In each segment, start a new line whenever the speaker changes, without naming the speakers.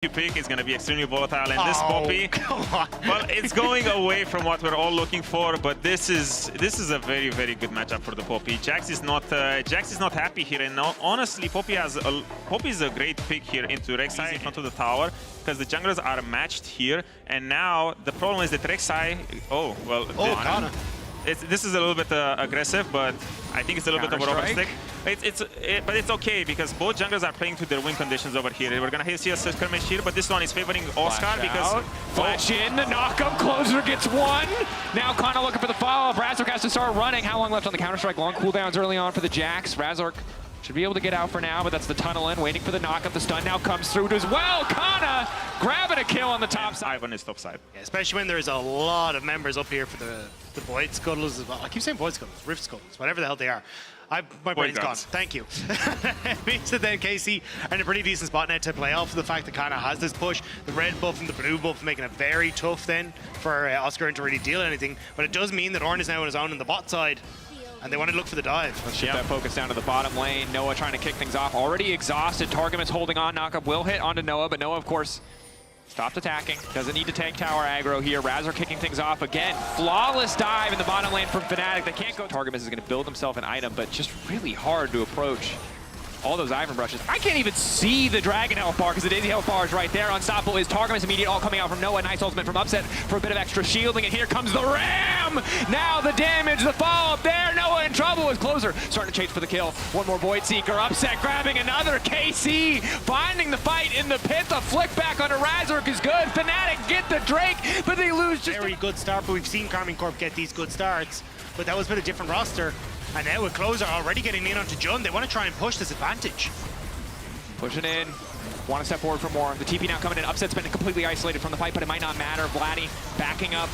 you pick is going to be extremely volatile, and this Poppy, well, it's going away from what we're all looking for, but this is a very, very good matchup for the Poppy. Jax is not happy here, and honestly, Poppy is a great pick here into Rek'Sai in front of the tower, because the junglers are matched here, and now the problem is that Rek'Sai, this is a little bit aggressive, but I think it's a little bit of a overstick. But it's okay, because both junglers are playing to their win conditions over here. We're gonna see a skirmish here, but this one is favoring Oscar because
flash in, the knockup, closer gets one. Now Kana looking for the follow-up. Razork has to start running. How long left on the counter-strike? Long cooldowns early on for the Jax. Razork should be able to get out for now, but that's the tunnel in, waiting for the knockup. The stun now comes through as well. Kana grabbing a kill on the top side.
Ivan is top side.
Yeah, especially when there's a lot of members up here for the Void Scuttles as well. I keep saying Void Scuttles, Rift Scuttles, whatever the hell they are. My brain's gone. Thank you. It means that then KC are in a pretty decent spot now to play off the fact that Kana has this push. The red buff and the blue buff making it very tough then for Oscar to really deal anything. But it does mean that Ornn is now on his own on the bot side, and they want to look for the dive.
Let's shift that focus down to the bottom lane. Noah trying to kick things off. Already exhausted. Targamas holding on. Knockup will hit onto Noah, but Noah, of course, stopped attacking. Doesn't need to tank tower aggro here. Razor kicking things off again. Flawless dive in the bottom lane from Fnatic. They can't go. Targamas is going to build himself an item, but just really hard to approach all those Ivan brushes. I can't even see the Dragon Health bar because the Daisy Health bar is right there. Unstoppable is Targamas. Immediate all coming out from Noah. Nice ultimate from Upset for a bit of extra shielding. And here comes the Ram! Now the damage, the follow-up there. Noah in trouble with Closer. Starting to chase for the kill. One more Void Seeker. Upset grabbing another. KC finding the fight in the pit. The flick back onto Razork is good. Fnatic get the Drake, but they lose just
very good start, but we've seen Karmine Corp get these good starts. But that was with a different roster. And now with Closer already getting in onto Jund, they want to try and push this advantage.
Pushing in, want to step forward for more. The TP now coming in. Upset's been completely isolated from the fight, but it might not matter. Vladdy backing up.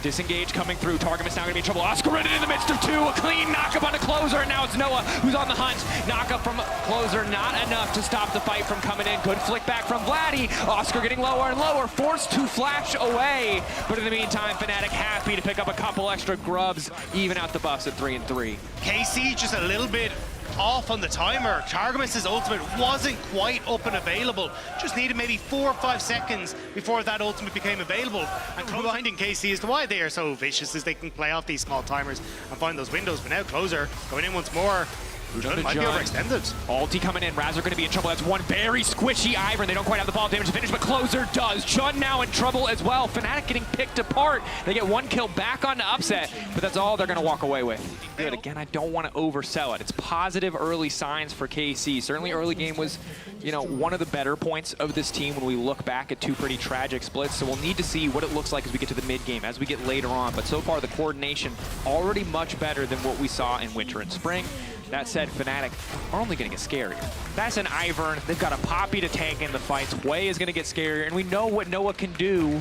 Disengage coming through. Targamas now going to be in trouble. Oscar running in the midst of two. A clean knockup on the Closer, and now it's Noah who's on the hunt. Knockup from Closer, not enough to stop the fight from coming in. Good flick back from Vladdy. Oscar getting lower and lower, forced to flash away. But in the meantime, Fnatic happy to pick up a couple extra grubs, even out the buffs at 3-3.
KC just a little bit off on the timer. Targamas' ultimate wasn't quite up and available. Just needed maybe 4 or 5 seconds before that ultimate became available. And reminding KC as to why they are so vicious is they can play off these small timers and find those windows. But now Closer going in once more. Jund might be overextended.
Ulti coming in. Razor going to be in trouble. That's one very squishy Ivern. They don't quite have the ball damage to finish, but Closer does. Jund now in trouble as well. Fnatic getting picked apart. They get one kill back onto Upset, but that's all they're going to walk away with. Good. Again, I don't want to oversell it. It's positive early signs for KC. Certainly early game was, one of the better points of this team when we look back at two pretty tragic splits. So we'll need to see what it looks like as we get to the mid game, as we get later on. But so far, the coordination already much better than what we saw in winter and spring. That said, Fnatic are only going to get scarier. That's an Ivern. They've got a Poppy to tank in the fights. Wei is going to get scarier, and we know what Noah can do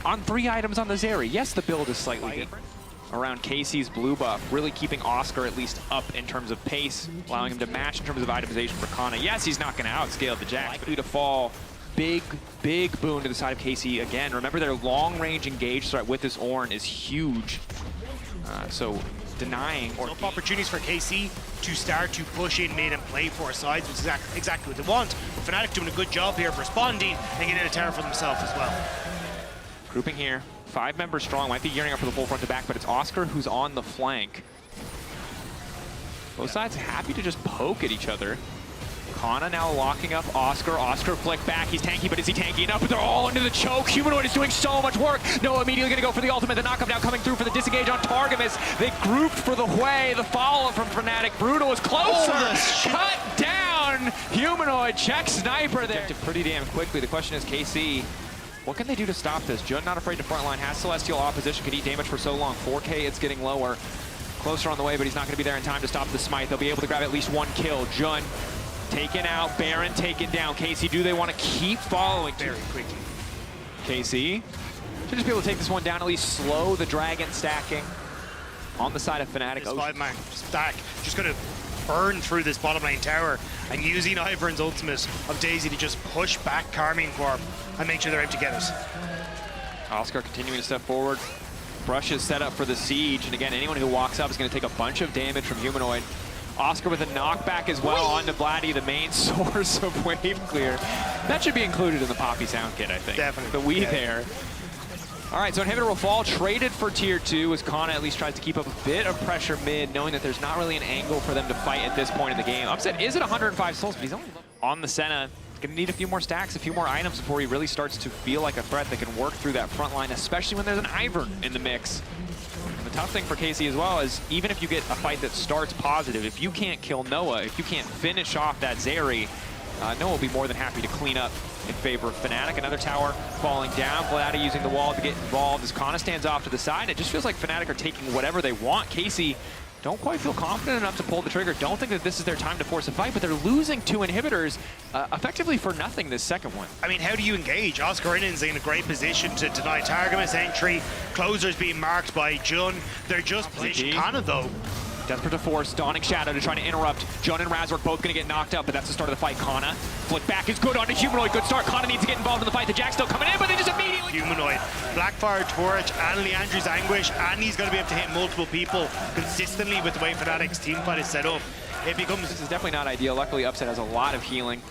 on 3 items on the Zeri. Yes, the build is slightly different around KC's blue buff, really keeping Oscar at least up in terms of pace, allowing him to match in terms of itemization for Kana. Yes, he's not going to outscale the Jax, but to fall, big boon to the side of KC. Again, remember their long-range engage threat with this Ornn is huge. So denying or
opportunities for KC to start to push in mid and play 4 sides, which is exactly what they want. But Fnatic doing a good job here of responding and getting a tower for themselves as well.
Grouping here, 5 members strong, might be gearing up for the full front to back, but it's Oscar who's on the flank. Both sides happy to just poke at each other. Kana now locking up Oscar. Oscar flick back. He's tanky, but is he tanky enough? But they're all into the choke. Humanoid is doing so much work. Noah immediately going to go for the ultimate. The knockup now coming through for the disengage on Targamas. They grouped for the Wei. The follow-up from Fnatic. Brutal is closer. Cut down. Humanoid check sniper there. Pretty damn quickly. The question is, KC, what can they do to stop this? Jund not afraid to frontline. Has Celestial opposition. Could eat damage for so long. 4K, it's getting lower. Closer on the way, but he's not going to be there in time to stop the smite. They'll be able to grab at least 1 kill. Jund taken out, Baron taken down. KC, do they want to keep following
very quickly?
KC should just be able to take this one down, at least slow the dragon stacking on the side of Fnatic.
This 5-man stack just going to burn through this bottom lane tower and using Ivern's ultimate of Daisy to just push back Karmine Corp and make sure they're able to get it.
Oscar continuing to step forward. Brush is set up for the siege, and again, anyone who walks up is going to take a bunch of damage from Humanoid. Oscar with a knockback as well onto Vladdy, the main source of wave clear. That should be included in the Poppy sound kit, I think.
Definitely.
The we there. All right, so Inhibitor will fall, traded for tier 2 as Kana at least tries to keep up a bit of pressure mid, knowing that there's not really an angle for them to fight at this point in the game. Upset is at 105 souls, but he's only on the Senna. Gonna need a few more stacks, a few more items before he really starts to feel like a threat that can work through that front line, especially when there's an Ivern in the mix. And the tough thing for KC as well is even if you get a fight that starts positive, if you can't kill Noah, if you can't finish off that Zeri, Noah will be more than happy to clean up in favor of Fnatic. Another tower falling down. Vladdy using the wall to get involved as Kana stands off to the side. It just feels like Fnatic are taking whatever they want. KC don't quite feel confident enough to pull the trigger. Don't think that this is their time to force a fight, but they're losing 2 inhibitors effectively for nothing this second one.
I mean, how do you engage? Oscar Innen's in a great position to deny Targamas entry. Closer's being marked by Jun. They're just positioned Kana, though.
Desperate to force, Dawning Shadow to try to interrupt. Jun and Razork both going to get knocked up, but that's the start of the fight. Kana, flick back is good onto Humanoid. Good start. Kana needs to get involved in the fight. The Jack's still coming in, but they just immediately...
Humanoid, Blackfire Torch, and Leandre's Anguish, and he's going to be able to hit multiple people consistently with the way Fnatic's team fight is set up. It becomes...
This is definitely not ideal. Luckily, Upset has a lot of healing.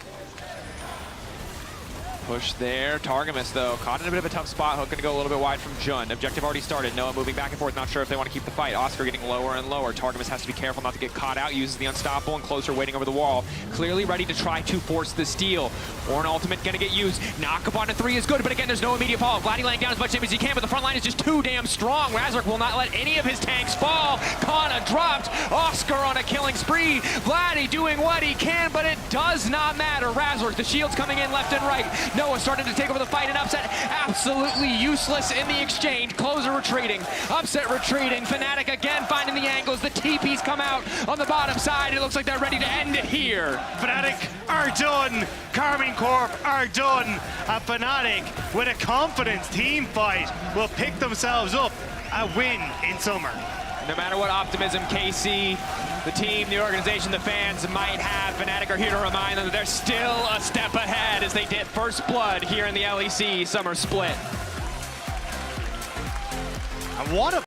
Push there. Targamas, though, caught in a bit of a tough spot. Hook going to go a little bit wide from Jun. Objective already started. Noah moving back and forth. Not sure if they want to keep the fight. Oscar getting lower and lower. Targamas has to be careful not to get caught out. Uses the Unstoppable and Closer waiting over the wall. Clearly ready to try to force the steal. Or an ultimate going to get used. Knock up onto 3 is good, but again, there's no immediate fall. Vladdy laying down as much damage as he can, but the front line is just too damn strong. Razork will not let any of his tanks fall. Kana dropped. Oscar on a killing spree. Vladdy doing what he can, but it does not matter. Razork, the shield's coming in left and right. Noah starting to take over the fight, and Upset absolutely useless in the exchange. Closer retreating, Upset retreating. Fnatic again finding the angles. The TPs come out on the bottom side. It looks like they're ready to end it here.
Fnatic are done. Carmine Corp are done. And Fnatic, with a confidence team fight, will pick themselves up a win in summer.
No matter what optimism KC, the team, the organization, the fans might have, Fnatic are here to remind them that they're still a step ahead as they dip first blood here in the LEC summer split.
And what a